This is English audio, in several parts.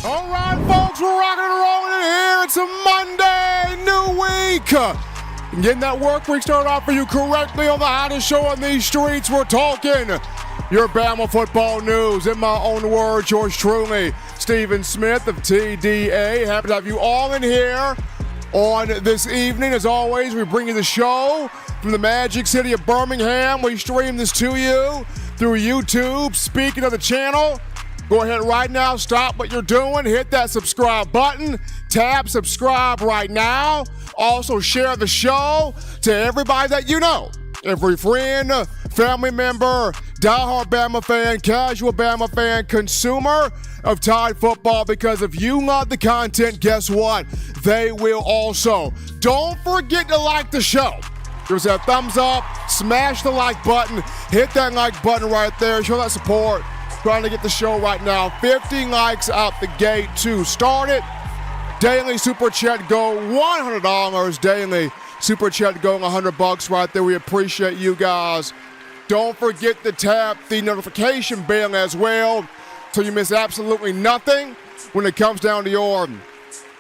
All right, folks, we're rocking and rolling in here. It's a Monday, new week. And getting that work week started off for you correctly on the hottest show on these streets. We're talking your Bama football news. In my own words, yours truly, Stephen Smith of TDA. Happy to have you all in here on this evening. As always, we bring you the show from the magic city of Birmingham. We stream this to you through YouTube. Speaking of the channel, go ahead right now, stop what you're doing, hit that subscribe button, tab subscribe right now. Also share the show to everybody that you know. Every friend, family member, diehard Bama fan, casual Bama fan, consumer of Tide football, because if you love the content, guess what? They will also. Don't forget to like the show. Give us that thumbs up, smash the like button, hit that like button right there, show that support. Trying to get the show right now. 50 likes out the gate to start it. Daily Super Chat go $100. Daily Super Chat go $100 right there. We appreciate you guys. Don't forget to tap the notification bell as well so you miss absolutely nothing when it comes down to your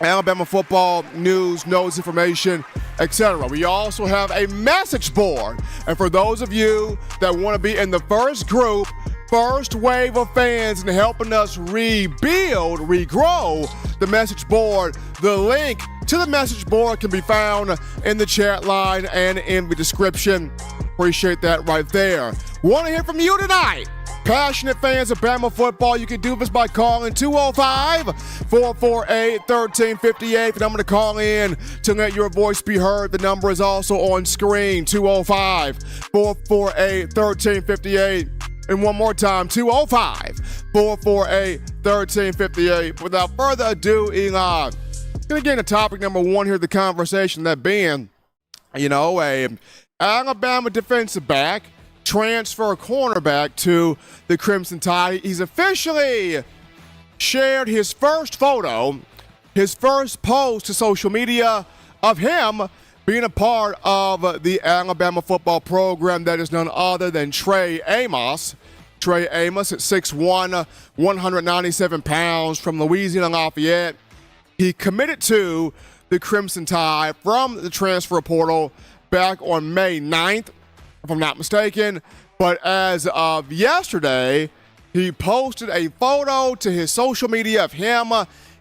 Alabama football news, notes, information, etc. We also have a message board. And for those of you that want to be in the first group, first wave of fans and helping us rebuild, regrow the message board, the link to the message board can be found in the chat line and in the description. Appreciate that right there. Want to hear from you tonight? Passionate fans of Bama football, you can do this by calling 205-448-1358. And I'm going to call in to let your voice be heard. The number is also on screen, 205-448-1358. And one more time, 205-448-1358. Without further ado, Eli, going to get into topic number one here, the conversation, that being, a Alabama defensive back transfer cornerback to the Crimson Tide. He's officially shared his first photo, his first post to social media of him being a part of the Alabama football program. That is none other than Trey Amos. Trey Amos at 6'1", 197 pounds from Louisiana Lafayette. He committed to the Crimson Tide from the transfer portal back on May 9th, if I'm not mistaken. But as of yesterday, he posted a photo to his social media of him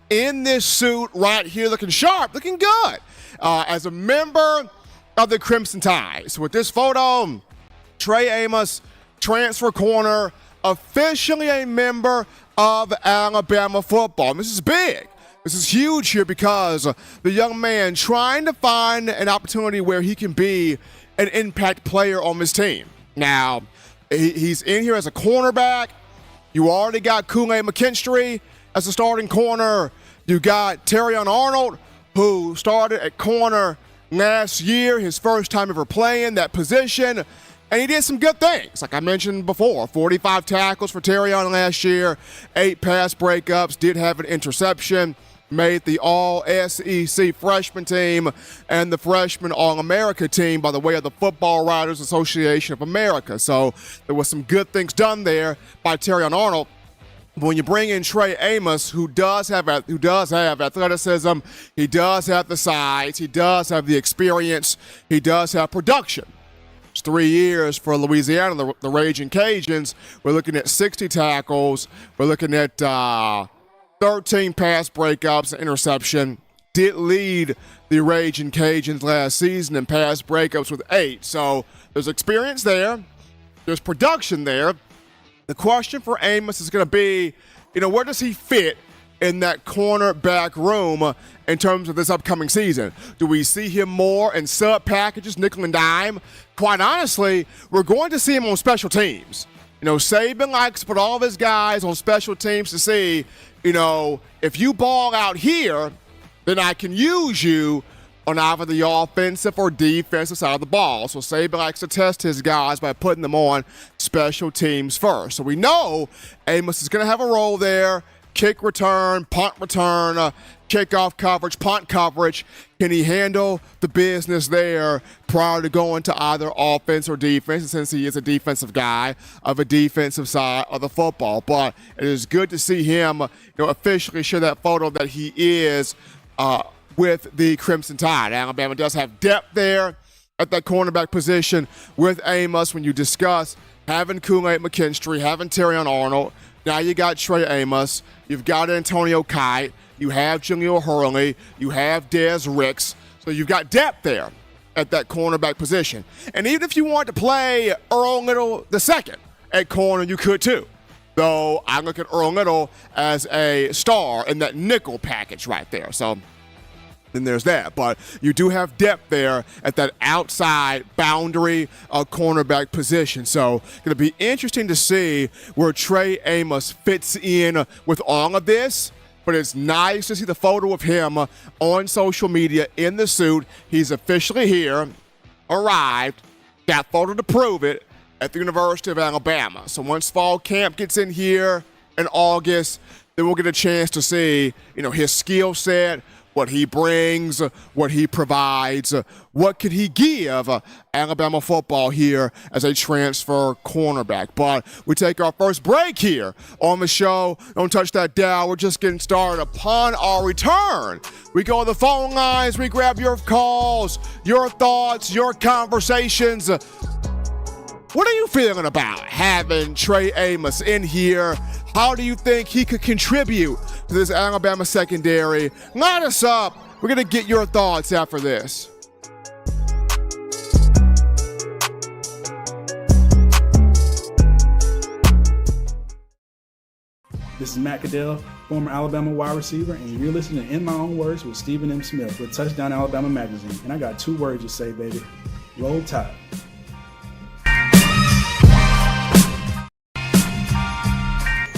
in this suit right here, looking sharp, looking good, as a member of the Crimson Tide. So with this photo, Trey Amos, transfer corner, officially a member of Alabama football. And this is big. This is huge here because the young man trying to find an opportunity where he can be an impact player on this team. Now, he's in here as a cornerback. You already got Kool-Aid McKinstry as a starting corner. You got Terrion Arnold, who started at corner last year, his first time ever playing that position. And he did some good things. Like I mentioned before, 45 tackles for Terrion last year, 8 pass breakups, did have an interception, made the All-SEC freshman team and the freshman All-America team by the way of the Football Writers Association of America. So there was some good things done there by Terrion Arnold. But when you bring in Trey Amos, who does have athleticism, he does have the size, he does have the experience, he does have production. It's 3 years for Louisiana, the Raging Cajuns. We're looking at 60 tackles. We're looking at 13 pass breakups and interception. Did lead the Raging Cajuns last season in pass breakups with 8. So there's experience there. There's production there. The question for Amos is going to be, where does he fit in that cornerback room in terms of this upcoming season? Do we see him more in sub packages, nickel and dime? Quite honestly, we're going to see him on special teams. Saban likes to put all of his guys on special teams to see, if you ball out here, then I can use you on either the offensive or defensive side of the ball. So Saban likes to test his guys by putting them on special teams first. So we know Amos is going to have a role there. kick return, punt return, kickoff coverage, punt coverage. Can he handle the business there prior to going to either offense or defense? And since he is a defensive guy of a defensive side of the football, but it is good to see him, officially share that photo that he is with the Crimson Tide. Alabama does have depth there at that cornerback position with Amos. When you discuss having Kool-Aid McKinstry, having Terrion Arnold, now you got Trey Amos, you've got Antonio Kite, you have Jaleel Hurley, you have Des Ricks, so you've got depth there at that cornerback position. And even if you want to play Earl Little II at corner, you could too. Though I look at Earl Little as a star in that nickel package right there. So then there's that. But you do have depth there at that outside boundary cornerback position. So going to be interesting to see where Trey Amos fits in with all of this. But it's nice to see the photo of him on social media in the suit. He's officially here, arrived, got photo to prove it at the University of Alabama. So once fall camp gets in here in August, then we'll get a chance to see, his skill set, what he brings, what he provides, what could he give Alabama football here as a transfer cornerback. But we take our first break here on the show. Don't touch that dial. We're just getting started. Upon our return, we go to the phone lines. We grab your calls, your thoughts, your conversations. What are you feeling about having Trey Amos in here? How do you think he could contribute to this Alabama secondary? Line us up. We're going to get your thoughts after this. This is Matt Caddell, former Alabama wide receiver, and you're listening to In My Own Words with Stephen M. Smith with Touchdown Alabama Magazine. And I got 2 words to say, baby. Roll Tide.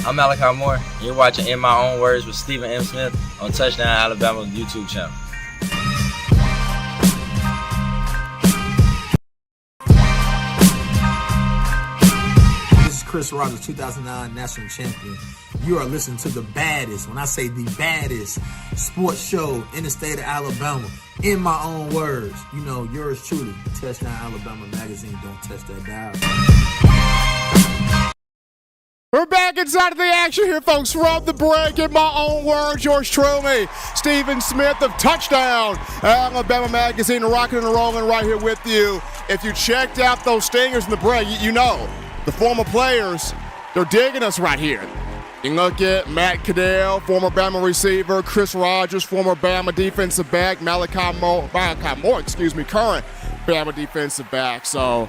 I'm Malachi Moore. You're watching In My Own Words with Stephen M. Smith on Touchdown Alabama YouTube channel. This is Chris Rogers, 2009 national champion. You are listening to the baddest, when I say the baddest, sports show in the state of Alabama. In My Own Words. Yours truly, Touchdown Alabama Magazine. Don't touch that dial. We're back inside of the action here, folks. From the break, In My Own Words, yours truly, Stephen Smith of Touchdown Alabama Magazine, rocking and rolling right here with you. If you checked out those stingers in the break, you know the former players, they're digging us right here. You can look at Matt Caddell, former Bama receiver, Chris Rogers, former Bama defensive back, Malachi Moore, current Bama defensive back. So,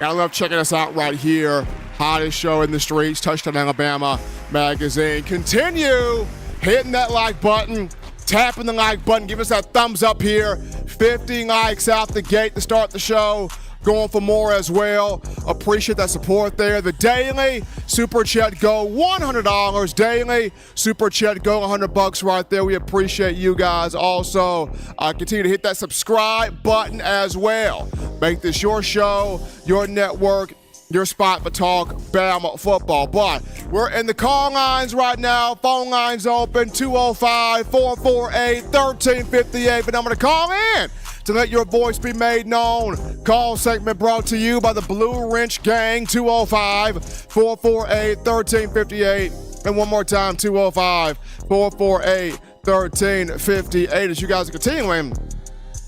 I love checking us out right here. Hottest show in the streets, Touchdown Alabama Magazine. Continue hitting that like button, tapping the like button, give us that thumbs up here. 50 likes out the gate to start the show. Going for more as well. Appreciate that support there. The daily Super Chat Go, $100 daily. Super Chat Go, $100 right there. We appreciate you guys. Also, continue to hit that subscribe button as well. Make this your show, your network, your spot for talk Bama football. But we're in the call lines right now. Phone lines open, 205-448-1358. The number to call in to let your voice be made known. Call segment brought to you by the Blue Wrench Gang, 205-448-1358. And one more time, 205-448-1358. As you guys are continuing,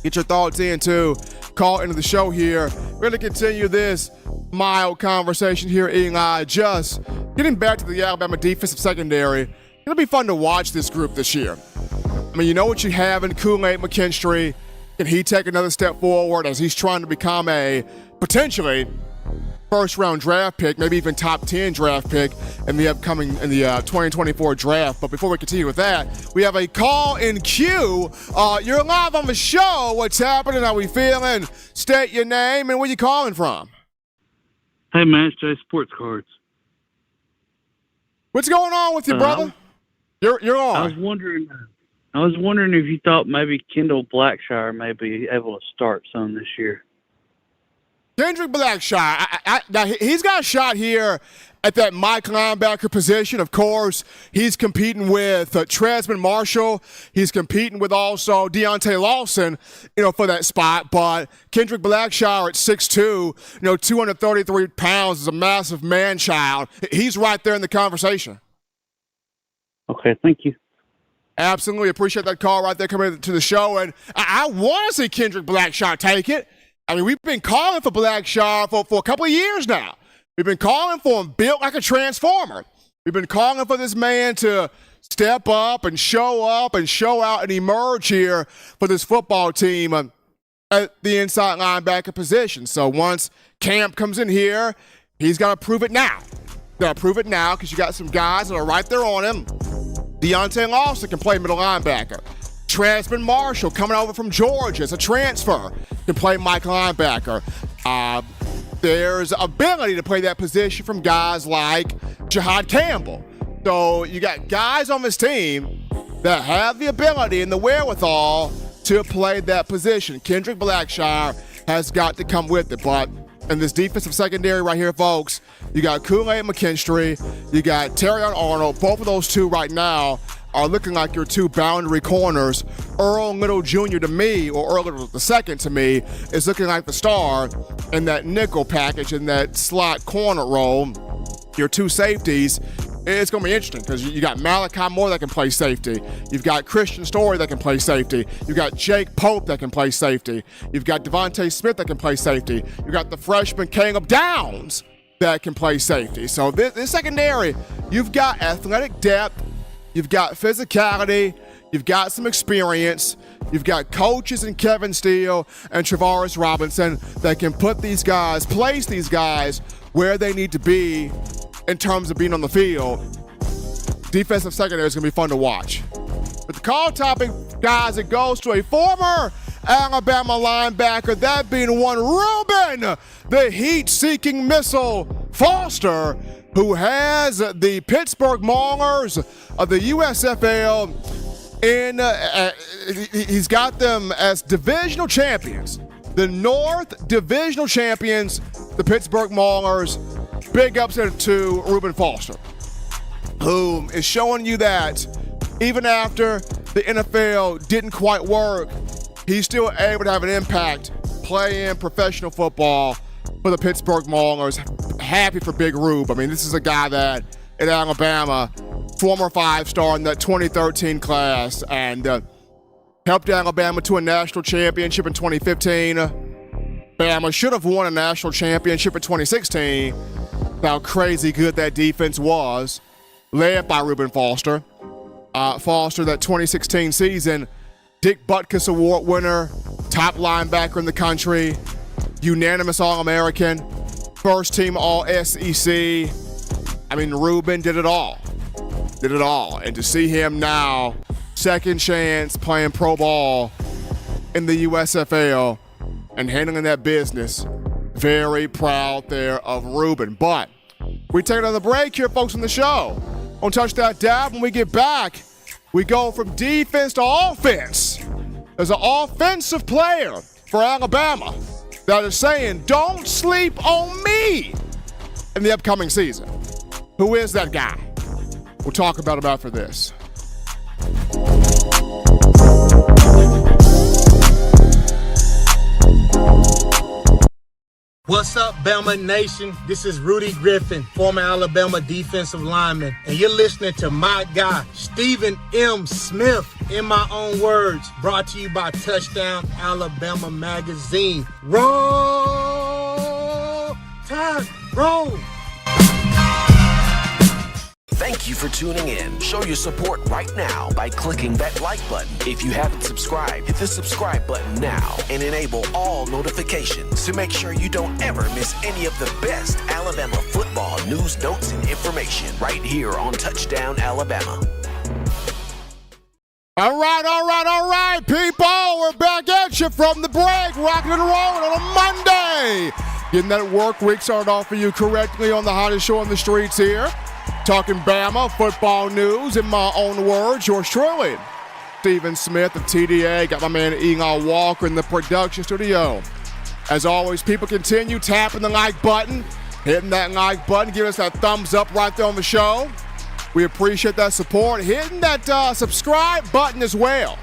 get your thoughts in to call into the show here. We're going to continue this mild conversation here, Eli. Just getting back to the Alabama defensive secondary. It'll be fun to watch this group this year. I mean, you know what you have in Kool-Aid McKinstry. Can he take another step forward as he's trying to become a potentially first-round draft pick, maybe even top 10 draft pick in the 2024 draft? But before we continue with that, we have a call in queue. You're live on the show. What's happening? How we feeling? State your name and where you calling from. Hey, man, it's Jay Sports Cards. What's going on with you, brother? You're on. I was wondering if you thought maybe Kendall Blackshire may be able to start some this year. Kendrick Blackshaw, now he's got a shot here at that Mike linebacker position. Of course, he's competing with Tresman Marshall. He's competing with also Deontay Lawson, for that spot. But Kendrick Blackshaw at 6'2", 233 pounds, is a massive man-child. He's right there in the conversation. Okay, thank you. Absolutely appreciate that call right there coming to the show. And I want to see Kendrick Blackshaw take it. I mean, we've been calling for Blackshaw for a couple of years now. We've been calling for him built like a transformer. We've been calling for this man to step up and show out and emerge here for this football team at the inside linebacker position. So once Camp comes in here, he's got to prove it now. Got to prove it now because you got some guys that are right there on him. Deontay Lawson can play middle linebacker. Tresman Marshall coming over from Georgia as a transfer can play Mike linebacker. There's ability to play that position from guys like Jahad Campbell. So you got guys on this team that have the ability and the wherewithal to play that position. Kendrick Blackshaw has got to come with it. But in this defensive secondary right here, folks, you got Kool-Aid McKinstry, you got Terrion Arnold. Both of those two right now are looking like your two boundary corners. Earl Little Jr. to me, or Earl Little II to me, is looking like the star in that nickel package, in that slot corner role. Your two safeties, it's going to be interesting because you got Malachi Moore that can play safety. You've got Christian Story that can play safety. You've got Jake Pope that can play safety. You've got Devontae Smith that can play safety. You've got the freshman Caleb Downs that can play safety. So this secondary, you've got athletic depth, you've got physicality, you've got some experience, you've got coaches in Kevin Steele and Travaris Robinson that can put these guys, place these guys where they need to be in terms of being on the field. Defensive secondary is going to be fun to watch. But the call topic, guys, it goes to a former Alabama linebacker, that being one Reuben, the heat-seeking missile Foster, who has the Pittsburgh Maulers of the USFL he's got them as divisional champions. The North Divisional Champions, the Pittsburgh Maulers. Big upset to Reuben Foster, who is showing you that even after the NFL didn't quite work, he's still able to have an impact playing professional football for the Pittsburgh Maulers. Happy for Big Rube. I mean, this is a guy that at Alabama, former five-star in that 2013 class, and helped Alabama to a national championship in 2015. Bama should have won a national championship in 2016. How crazy good that defense was, led by Reuben Foster. Foster, that 2016 season, Dick Butkus Award winner, top linebacker in the country, unanimous All-American, first team All-SEC. I mean, Reuben did it all. And to see him now, second chance playing pro ball in the USFL and handling that business, very proud there of Reuben. But we take another break here, folks, on the show. On Touchdown Dab, when we get back, we go from defense to offense. There's an offensive player for Alabama that is saying, don't sleep on me in the upcoming season. Who is that guy? We'll talk about him after this. What's up, Bama Nation? This is Rudy Griffin, former Alabama defensive lineman, and you're listening to my guy, Stephen M. Smith, in my own words, brought to you by Touchdown Alabama Magazine. Roll Tide, roll! Thank you for tuning in. Show your support right now by clicking that like button. If you haven't subscribed, hit the subscribe button now and enable all notifications to make sure you don't ever miss any of the best Alabama football news, notes, and information right here on Touchdown Alabama. All right, people. We're back at you from the break, rocking and rolling on a Monday. Getting that work week started off for you correctly on the hottest show on the streets here. Talking Bama football news in my own words. Yours truly, Stephen Smith of TDA. Got my man Eagle Walker in the production studio. As always, people continue tapping the like button, hitting that like button, giving us that thumbs up right there on the show. We appreciate that support. Hitting that subscribe button as well.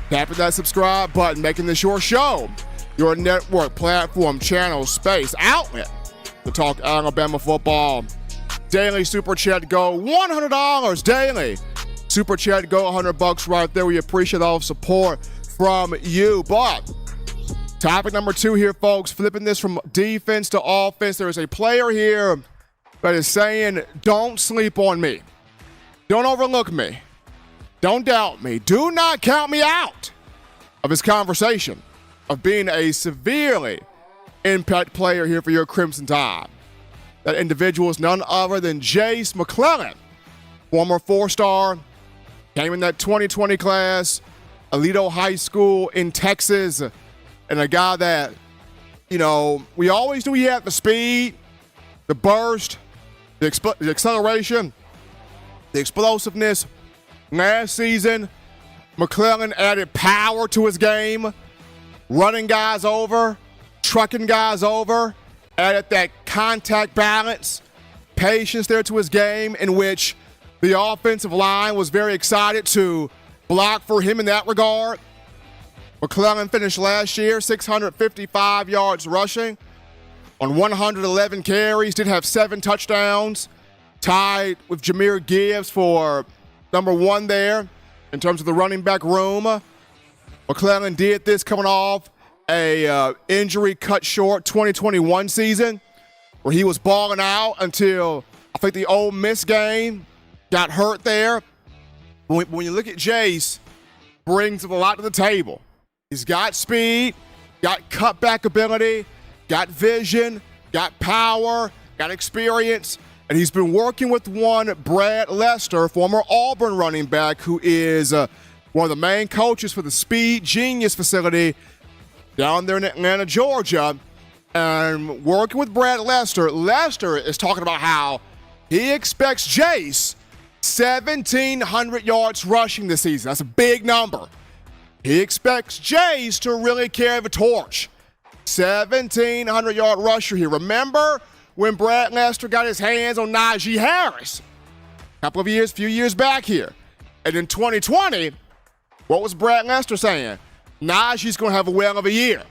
Tapping that subscribe button, making this your show, your network, platform, channel, space, outlet to talk Alabama football. Daily Super Chat Go, $100 daily. Super Chat Go, $100 right there. We appreciate all the support from you. But topic number 2 here, folks, flipping this from defense to offense. There is a player here that is saying, don't sleep on me. Don't overlook me. Don't doubt me. Do not count me out of his conversation of being a severely impact player here for your Crimson Tide. That individual is none other than Jase McClellan, former 4-star, came in that 2020 class, Alito High School in Texas, and a guy that, you know, we always knew he had the speed, the burst, the acceleration, the explosiveness. Last season, McClellan added power to his game, running guys over, trucking guys over, added that contact balance, patience there to his game, in which the offensive line was very excited to block for him in that regard. McClellan finished last year 655 yards rushing on 111 carries, did have 7 touchdowns, tied with Jahmyr Gibbs for number 1 there in terms of the running back room. McClellan did this coming off a injury cut short 2021 season where he was balling out until I think the Ole Miss game, got hurt there. When you look at Jase, brings a lot to the table. He's got speed, got cutback ability, got vision, got power, got experience, and he's been working with one Brad Lester, former Auburn running back, who is one of the main coaches for the Speed Genius facility down there in Atlanta, Georgia. And working with Brad Lester, Lester is talking about how he expects Jase 1,700 yards rushing this season. That's a big number. He expects Jase to really carry the torch. 1,700-yard rusher here. Remember when Brad Lester got his hands on Najee Harris a few years back here. And in 2020, what was Brad Lester saying? Najee's going to have a whale of a year.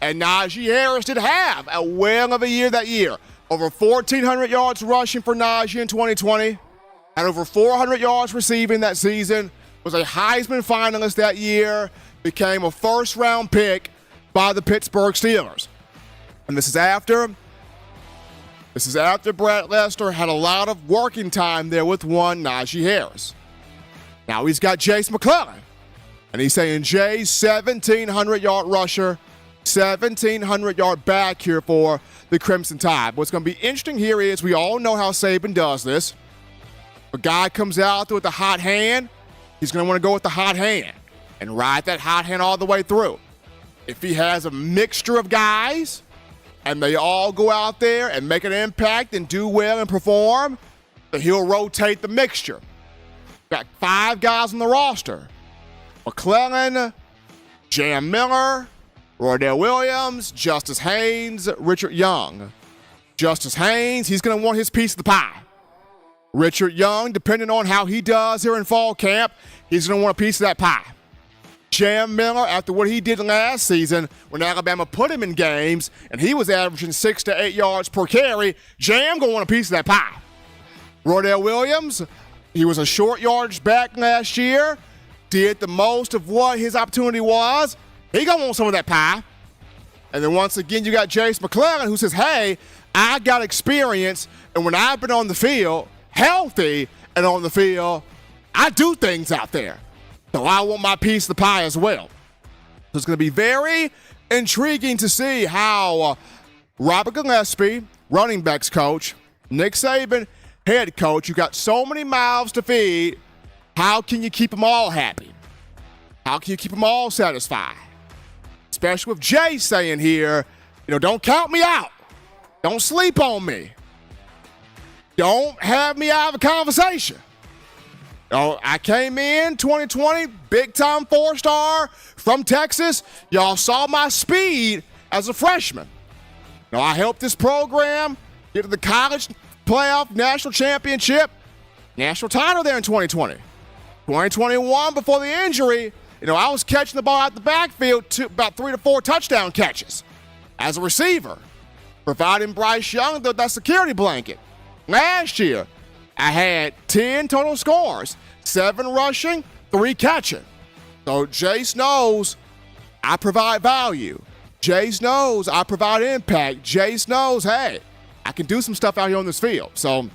And Najee Harris did have a whale of a year that year. Over 1,400 yards rushing for Najee in 2020. Had over 400 yards receiving that season. Was a Heisman finalist that year. Became a first-round pick by the Pittsburgh Steelers. And this is after Brad Lester had a lot of working time there with one Najee Harris. Now he's got Jase McClellan. And he's saying Jase, 1,700-yard rusher, 1,700-yard back here for the Crimson Tide. What's going to be interesting here is we all know how Saban does this. A guy comes out there with a hot hand, he's going to want to go with the hot hand and ride that hot hand all the way through. If he has a mixture of guys and they all go out there and make an impact and do well and perform, then he'll rotate the mixture. Got 5 guys on the roster. McClellan, Jam Miller, Roydell Williams, Justice Haynes, Richard Young. Justice Haynes, he's going to want his piece of the pie. Richard Young, depending on how he does here in fall camp, he's going to want a piece of that pie. Jam Miller, after what he did last season when Alabama put him in games and he was averaging 6 to 8 yards per carry, Jam going to want a piece of that pie. Roydell Williams, he was a short yardage back last year, did the most of what his opportunity was. He going to want some of that pie. And then once again, you got Jase McClellan who says, hey, I got experience, and when I've been on the field, healthy and on the field, I do things out there. So I want my piece of the pie as well. So it's going to be very intriguing to see how Robert Gillespie, running backs coach, Nick Saban, head coach, you got so many mouths to feed. How can you keep them all happy? How can you keep them all satisfied? Especially with Jay saying here, don't count me out. Don't sleep on me. Don't have me out of a conversation. I came in 2020, big-time 4-star from Texas. Y'all saw my speed, as a freshman. Now, I helped this program get to the college playoff national championship, national title there in 2020. 2021, before the injury, I was catching the ball out the backfield to about 3 to 4 touchdown catches as a receiver, providing Bryce Young that security blanket. Last year, I had 10 total scores, 7 rushing, 3 catching. So Jase knows I provide value. Jase knows I provide impact. Jase knows, hey, I can do some stuff out here on this field. So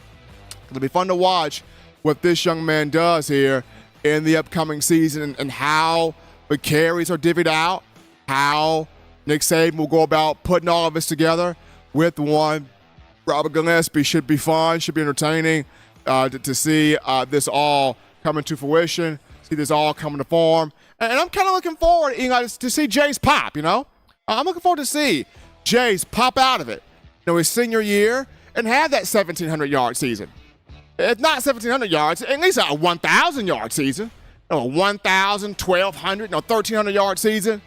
it'll be fun to watch what this young man does here in the upcoming season and how the carries are divvied out, how Nick Saban will go about putting all of this together with one. Robert Gillespie should be fun, should be entertaining to see this all coming to fruition, see this all coming to form. And I'm kind of looking forward, to see Jase pop, I'm looking forward to see Jase pop out of it, his senior year, and have that 1,700-yard season. If not 1,700 yards, at least a 1,000-yard season, a 1,000, 1,200, 1,300-yard season.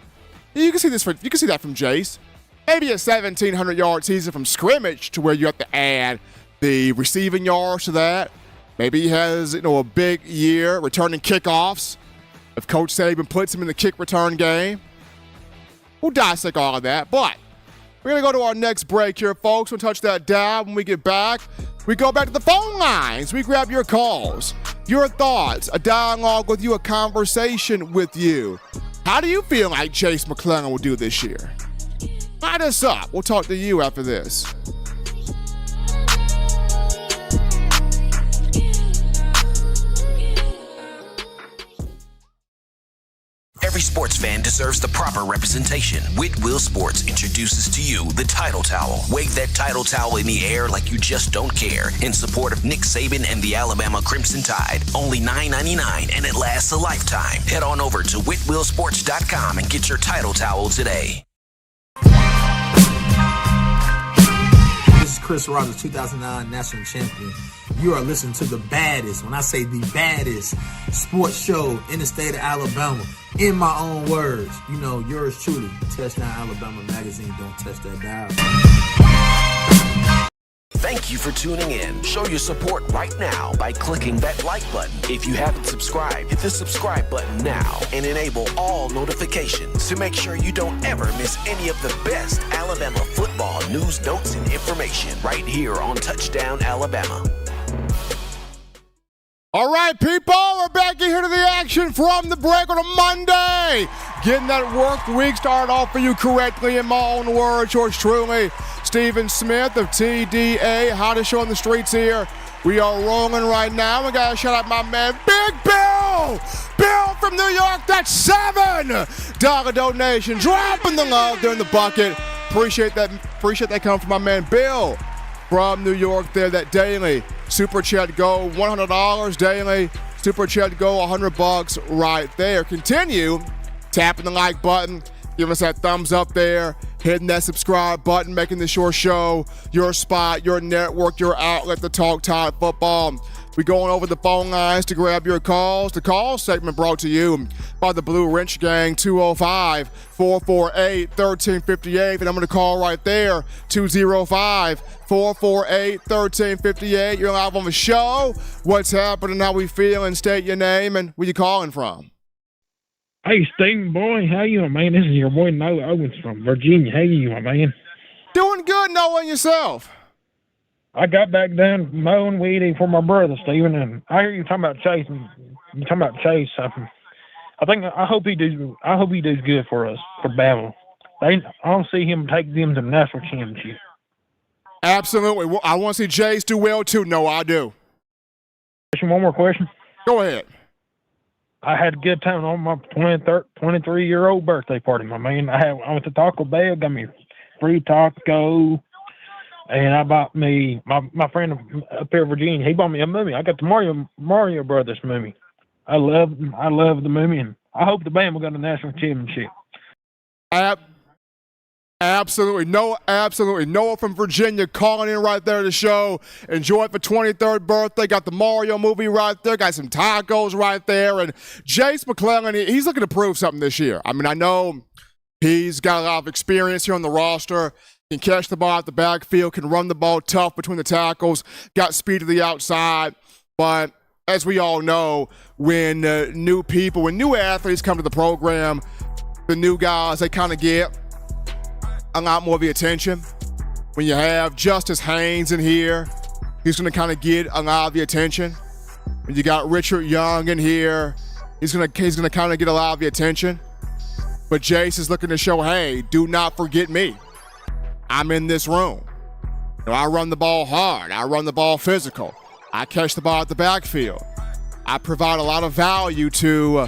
You can see that from Jase. Maybe a 1,700-yard season from scrimmage to where you have to add the receiving yards to that. Maybe he has, a big year returning kickoffs if Coach Saban puts him in the kick return game. We'll dissect all of that, but we're going to go to our next break here, folks. We'll touch that down. When we get back, we go back to the phone lines. We grab your calls, your thoughts, a dialogue with you, a conversation with you. How do you feel like Jase McClellan will do this year? Light us up. We'll talk to you after this. Every sports fan deserves the proper representation. Whitwell Sports introduces to you the Title Towel. Wave that Title Towel in the air like you just don't care in support of Nick Saban and the Alabama Crimson Tide. Only $9.99 and it lasts a lifetime. Head on over to whitwellsports.com and get your Title Towel today. This is Chris Rogers, 2009 national champion. You are listening to the baddest, when I say the baddest, sports show in the state of Alabama. In my own words, yours truly, Touchdown Alabama Magazine. Don't touch that dial. Thank you for tuning in. Show your support right now by clicking that like button. If you haven't subscribed, hit the subscribe button now and enable all notifications to make sure you don't ever miss any of the best Alabama football news, notes, and information right here on Touchdown Alabama. All right, people, we're back in here to the action from the break on a Monday. Getting that work week started off for you correctly in my own words. Yours truly, Stephen Smith of TDA, hottest show on the streets here. We are rolling right now. We got to shout out my man, Big Bill. Bill from New York, that's $7 donation. Dropping the love there in the bucket. Appreciate that coming from my man, Bill from New York there, that daily Super Chat Go, $100 daily. Super Chat Go, $100 right there. Continue tapping the like button, giving us that thumbs up there, hitting that subscribe button, making this your show, your spot, your network, your outlet to talk Tide football. We're going over the phone lines to grab your calls. The call segment brought to you by the Blue Wrench Gang, 205-448-1358. And I'm going to call right there, 205-448-1358. You're live on the show. What's happening? How we feeling? State your name and where you calling from. Hey, Stephen, boy, how you, man? This is your boy Noah Owens from Virginia. How you, my man? Doing good, Noah, and yourself? I got back down mowing weed for my brother, Stephen, and I hear you talking about Chase. I hope he does good for us, for Bama. I don't see him take them to the national championship. Absolutely. Well, I want to see Jase do well, too. No, I do. One more question. Go ahead. I had a good time on my 23-year-old birthday party, my man. I went to Taco Bell, got me free taco, and I bought me, my friend up here in Virginia, he bought me a movie. I got the Mario Brothers movie. I love the movie, and I hope the Bama got a national championship. Absolutely. Noah from Virginia calling in right there to the show. Enjoy it for 23rd birthday. Got the Mario movie right there. Got some tacos right there. And Jase McClellan, he's looking to prove something this year. I mean, I know He's got a lot of experience here on the roster. Can catch the ball out the backfield, can run the ball tough between the tackles, got speed to the outside. But as we all know, when new athletes come to the program, the new guys, they kind of get a lot more of the attention. When you have Justice Haynes in here, he's going to kind of get a lot of the attention. When you got Richard Young in here, he's going to kind of get a lot of the attention. But Jase is looking to show, hey, do not forget me. I'm in this room. I run the ball hard. I run the ball physical. I catch the ball at the backfield. I provide a lot of value to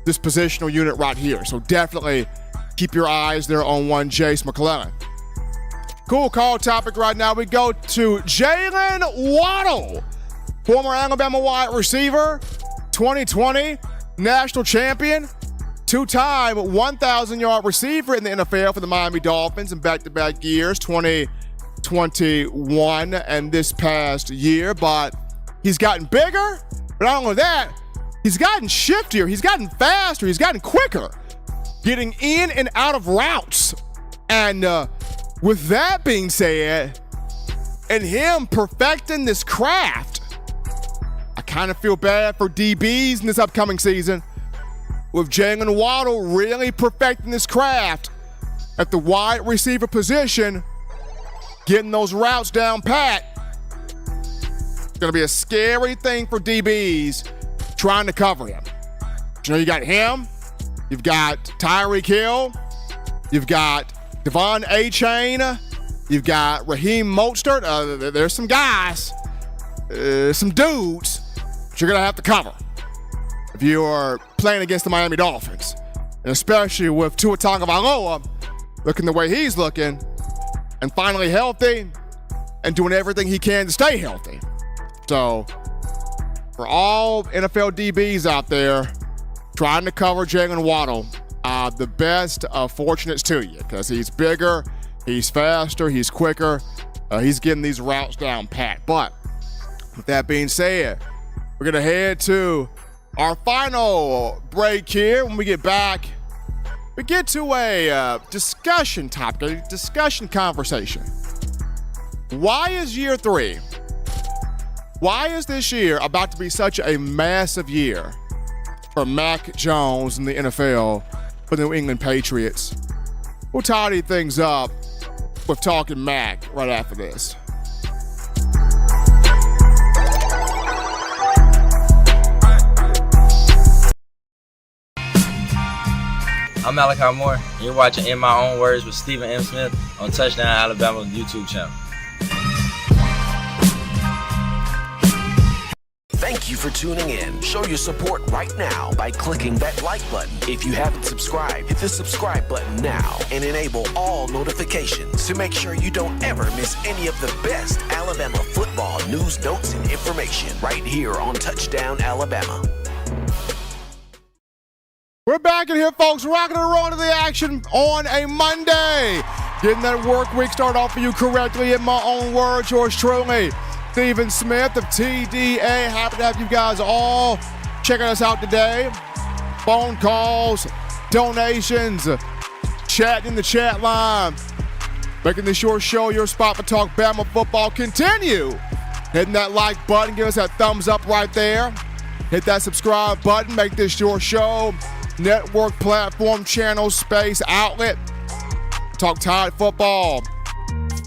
this positional unit right here. So definitely keep your eyes there on one Jase McClellan. Cool call topic right now. We go to Jaylen Waddle, former Alabama wide receiver, 2020 national champion, two-time 1,000-yard receiver in the NFL for the Miami Dolphins in back-to-back years, 2021 and this past year. But he's gotten bigger, but not only that, he's gotten shiftier, he's gotten faster, he's gotten quicker, getting in and out of routes. And with that being said, and him perfecting this craft, I kind of feel bad for DBs in this upcoming season. With Jaylen Waddle really perfecting this craft at the wide receiver position, getting those routes down pat, it's going to be a scary thing for DBs trying to cover him. You know, you got him, you've got Tyreek Hill, you've got Devon A-Chain, you've got Raheem Mostert. There's some guys, some dudes that you're going to have to cover if you are playing against the Miami Dolphins, and especially with Tua Tagovailoa looking the way he's looking, and finally healthy, and doing everything he can to stay healthy. So, for all NFL DBs out there trying to cover Jaylen Waddle, the best of fortunates to you, because he's bigger, he's faster, he's quicker, he's getting these routes down pat. But with that being said, we're going to head to our final break here. When we get back, we get to a discussion topic, a discussion conversation. Why is year 3? Why is this year about to be such a massive year for Mac Jones in the NFL for the New England Patriots? We'll tidy things up with Talking Mac right after this. I'm Malachi Moore, and you're watching In My Own Words with Stephen M. Smith on Touchdown Alabama YouTube channel. Thank you for tuning in. Show your support right now by clicking that like button. If you haven't subscribed, hit the subscribe button now and enable all notifications to make sure you don't ever miss any of the best Alabama football news, notes, and information right here on Touchdown Alabama. We're back in here, folks, rocking and rolling to the action on a Monday. Getting that work week started off for you correctly. In my own words, yours truly, Stephen Smith of TDA. Happy to have you guys all checking us out today. Phone calls, donations, chat in the chat line. Making this your show, your spot for Talk Bama football. Continue hitting that like button. Give us that thumbs up right there. Hit that subscribe button. Make this your show. Network, platform, channel, space, outlet. Talk Tide football.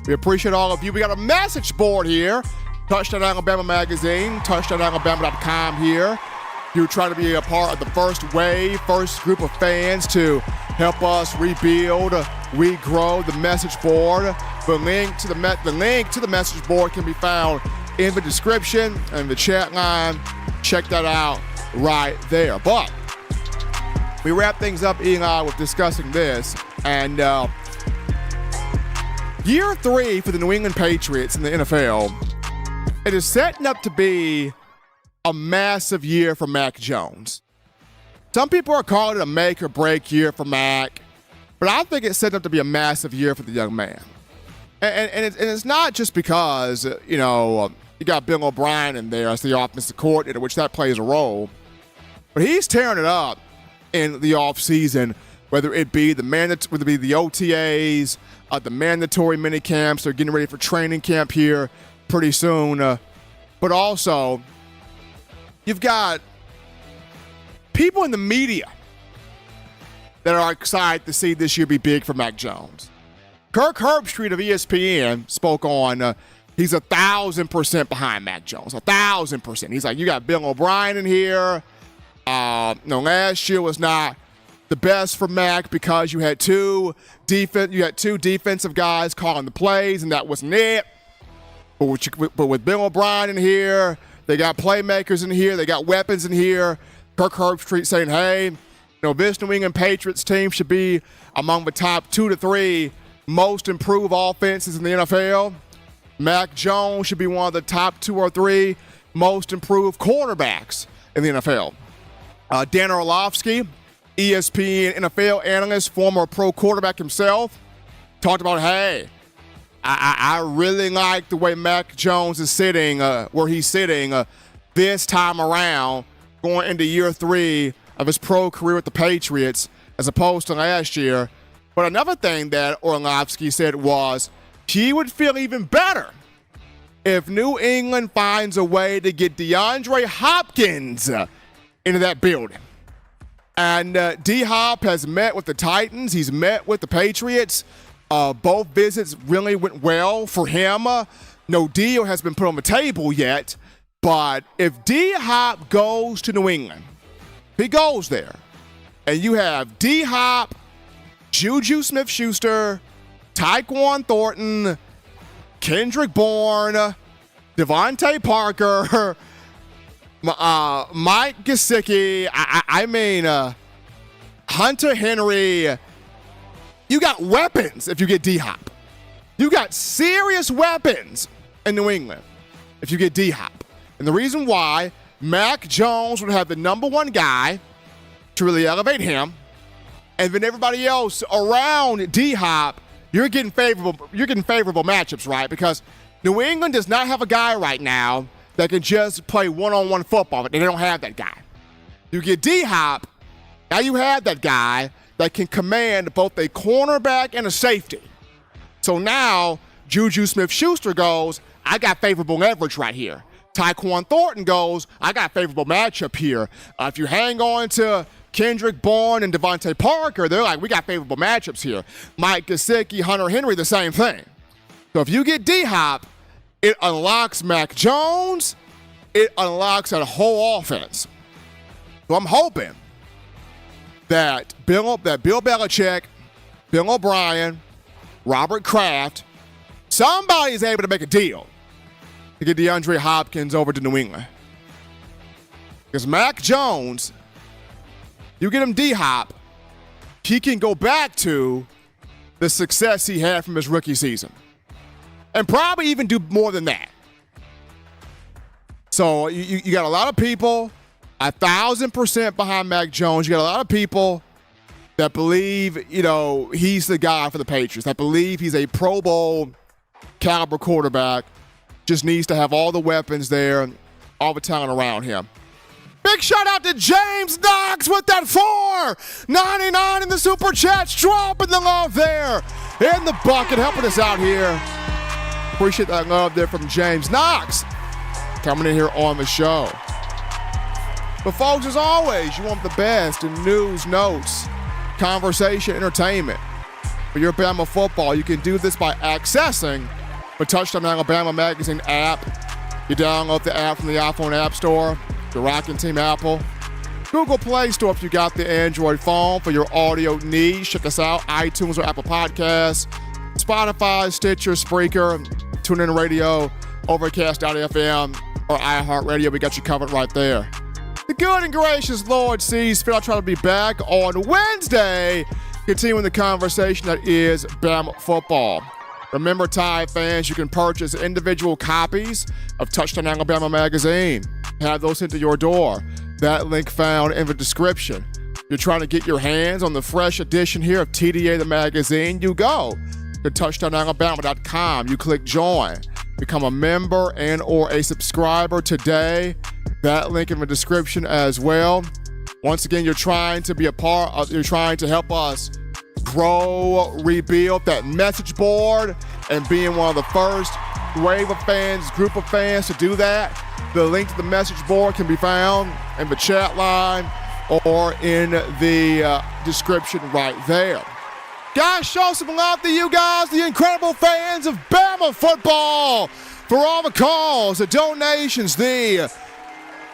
We appreciate all of you. We got a message board here. Touchdown Alabama Magazine, touchdownalabama.com here. You try to be a part of the first wave, first group of fans to help us rebuild, regrow the message board. The link to the message board can be found in the description and the chat line. Check that out right there. But we wrap things up, Eli, with discussing this. And year 3 for the New England Patriots in the NFL, it is setting up to be a massive year for Mac Jones. Some people are calling it a make or break year for Mac, but I think it's setting up to be a massive year for the young man. And it's not just because, you got Bill O'Brien in there as the offensive coordinator, which that plays a role, but he's tearing it up in the offseason whether it be the OTAs, the mandatory mini camps. They're getting ready for training camp here pretty soon. But also, you've got people in the media that are excited to see this year be big for Mac Jones. Kirk Herbstreit of ESPN spoke on he's 1,000% behind Mac Jones. 1,000%. He's like, you got Bill O'Brien in here. Last year was not the best for Mac because you had two defensive guys calling the plays, and that wasn't it. But with Bill O'Brien in here, they got playmakers in here, they got weapons in here. Kirk Herbstreit saying, hey, this New England Patriots team should be among the top 2 to 3 most improved offenses in the NFL. Mac Jones should be one of the top 2 or 3 most improved quarterbacks in the NFL. Dan Orlovsky, ESPN NFL analyst, former pro quarterback himself, talked about, hey, I really like the way Mac Jones is sitting, where he's sitting this time around, going into year 3 of his pro career with the Patriots, as opposed to last year. But another thing that Orlovsky said was he would feel even better if New England finds a way to get DeAndre Hopkins into that building. And D-Hop has met with the Titans. He's met with the Patriots. Both visits really went well for him. No deal has been put on the table yet. But if D-Hop goes to New England, he goes there, and you have D-Hop, Juju Smith-Schuster, Tyquan Thornton, Kendrick Bourne, Devontae Parker, Mike Gesicki, Hunter Henry. You got weapons if you get D-Hop. You got serious weapons in New England if you get D-Hop. And the reason why, Mac Jones would have the number 1 guy to really elevate him, and then everybody else around D-Hop, you're getting favorable matchups, right? Because New England does not have a guy right now that can just play one-on-one football. They don't have that guy. You get D-Hop, now you have that guy that can command both a cornerback and a safety. So now Juju Smith-Schuster goes, I got favorable leverage right here. Tyquan Thornton goes, I got favorable matchup here. If you hang on to Kendrick Bourne and Devontae Parker, they're like, we got favorable matchups here. Mike Gesicki, Hunter Henry, the same thing. So if you get D-Hop, it unlocks Mac Jones. It unlocks that whole offense. So I'm hoping that Bill Belichick, Bill O'Brien, Robert Kraft, somebody is able to make a deal to get DeAndre Hopkins over to New England. Because Mac Jones, you get him D-Hop, he can go back to the success he had from his rookie season. And probably even do more than that. So you got a lot of people 1,000% behind Mac Jones. You got a lot of people that believe, he's the guy for the Patriots, that believe he's a Pro Bowl caliber quarterback, just needs to have all the weapons there, all the talent around him. Big shout out to James Knox with that $4.99 in the Super Chats, dropping the love there in the bucket, helping us out here. Appreciate that love there from James Knox coming in here on the show. But folks, as always, you want the best in news, notes, conversation, entertainment for your Bama football. You can do this by accessing the Touchdown Alabama magazine app. You download the app from the iPhone App Store, the Rockin' Team Apple, Google Play Store if you got the Android phone for your audio needs. Check us out, iTunes or Apple Podcasts, Spotify, Stitcher, Spreaker, TuneIn Radio, Overcast.fm, or iHeartRadio. We got you covered right there. The good and gracious Lord sees fit. I'll try to be back on Wednesday, continuing the conversation that is Bama football. Remember, Tide fans, you can purchase individual copies of Touchdown Alabama magazine. Have those sent to your door. That link found in the description. You're trying to get your hands on the fresh edition here of TDA the magazine, you go to touchdownalabama.com. You click join. Become a member and or a subscriber today. That link in the description as well. Once again, you're trying to be a part of, you're trying to help us grow, rebuild that message board, and being one of the first wave of fans, group of fans to do that. The link to the message board can be found in the chat line or in the description right there. Guys, show some love to you guys, the incredible fans of Bama football, for all the calls, the donations, the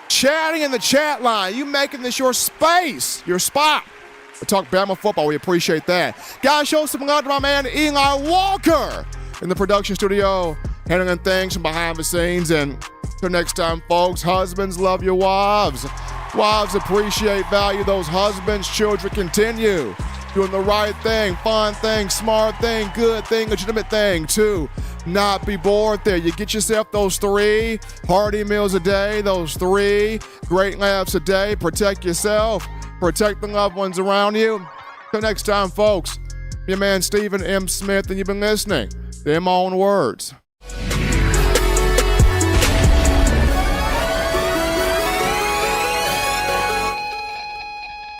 chatting in the chat line. You making this your space, your spot to talk Bama football. We appreciate that. Guys, show some love to my man Eli Walker in the production studio, handling things from behind the scenes. And till next time, folks, husbands, love your wives. Wives, appreciate, value those husbands. Children, continue doing the right thing, fun thing, smart thing, good thing, legitimate thing, too. Not be bored there. You get yourself those 3 hearty meals a day, those 3 great laughs a day. Protect yourself. Protect the loved ones around you. Till next time, folks, your man Stephen M. Smith, and you've been listening to In My Own Words.